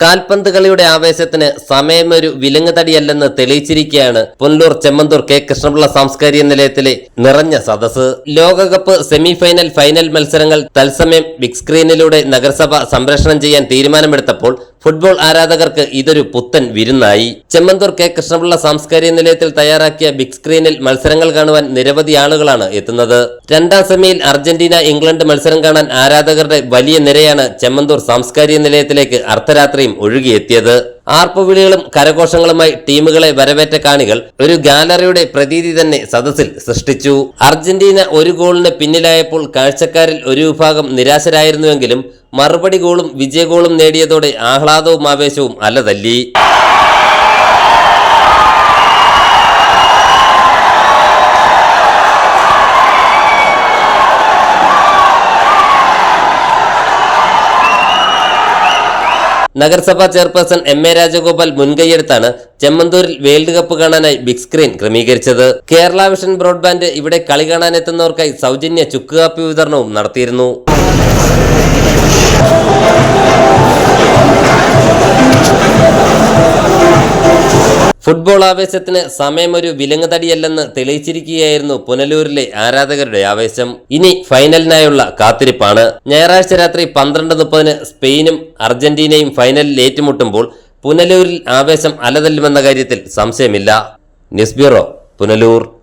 കാൽപന്ത് കളിയുടെ ആവേശത്തിന് സമയമൊരു വിലങ്ങുതടിയല്ലെന്ന് തെളിയിച്ചിരിക്കുകയാണ് പുനലൂർ ചെമ്മന്തൂർ കെ കൃഷ്ണപിള്ള സാംസ്കാരിക നിലയത്തിലെ നിറഞ്ഞ സദസ്സ്. ലോകകപ്പ് സെമിഫൈനൽ ഫൈനൽ മത്സരങ്ങൾ തത്സമയം ബിഗ് സ്ക്രീനിലൂടെ നഗരസഭ സംപ്രേഷണം ചെയ്യാൻ തീരുമാനമെടുത്തപ്പോൾ ഫുട്ബോൾ ആരാധകർക്ക് ഇതൊരു പുത്തൻ വിരുന്നായി. ചെമ്മന്തൂർ കെ കൃഷ്ണപിള്ള സാംസ്കാരിക നിലയത്തിൽ തയ്യാറാക്കിയ ബിഗ് സ്ക്രീനിൽ മത്സരങ്ങൾ കാണുവാൻ നിരവധി ആളുകളാണ് എത്തുന്നത്. രണ്ടാം സെമിയിൽ അർജന്റീന ഇംഗ്ലണ്ട് മത്സരം കാണാൻ ആരാധകരുടെ വലിയ നിരയാണ് ചെമ്മന്തൂർ സാംസ്കാരിക നിലയത്തിലേക്ക് അർദ്ധരാത്രിയും ഒഴുകിയെത്തിയത്. ആർപ്പുവിളികളും കരഘോഷങ്ങളുമായി ടീമുകളെ വരവേറ്റ കാണികൾ ഒരു ഗാലറിയുടെ പ്രതീതി തന്നെ സദസ്സിൽ സൃഷ്ടിച്ചു. അർജന്റീന ഒരു ഗോളിന് പിന്നിലായപ്പോൾ കാഴ്ചക്കാരിൽ ഒരു വിഭാഗം നിരാശരായിരുന്നുവെങ്കിലും മറുപടി ഗോളും വിജയഗോളും നേടിയതോടെ ആഹ്ലാദവും ആവേശവും അലതല്ലി. നഗരസഭാ ചെയർപേഴ്സൺ എം.എ. രാജഗോപാൽ മുൻകൈയെടുത്താണ് ചെമ്മന്തൂരിൽ വേൾഡ് കപ്പ് കാണാനായി ബിഗ് സ്ക്രീൻ ക്രമീകരിച്ചത്. കേരള വിഷൻ ബ്രോഡ്ബാൻഡ് ഇവിടെ കളി കാണാനെത്തുന്നവർക്കായി സൗജന്യ ചുക്കുകാപ്പി വിതരണവും നടത്തിയിരുന്നു. ഫുട്ബോൾ ആവേശത്തിന് സമയമൊരു വിലങ്ങുതടിയല്ലെന്ന് തെളിയിച്ചിരിക്കുകയായിരുന്നു പുനലൂരിലെ ആരാധകരുടെ ആവേശം. ഇനി ഫൈനലിനായുള്ള കാത്തിരിപ്പാണ്. ഞായറാഴ്ച രാത്രി 12:30 സ്പെയിനും അർജന്റീനയും ഫൈനലിൽ ഏറ്റുമുട്ടുമ്പോൾ പുനലൂരിൽ ആവേശം അലതല്ലുമെന്ന കാര്യത്തിൽ സംശയമില്ല. News bureau, Punalur.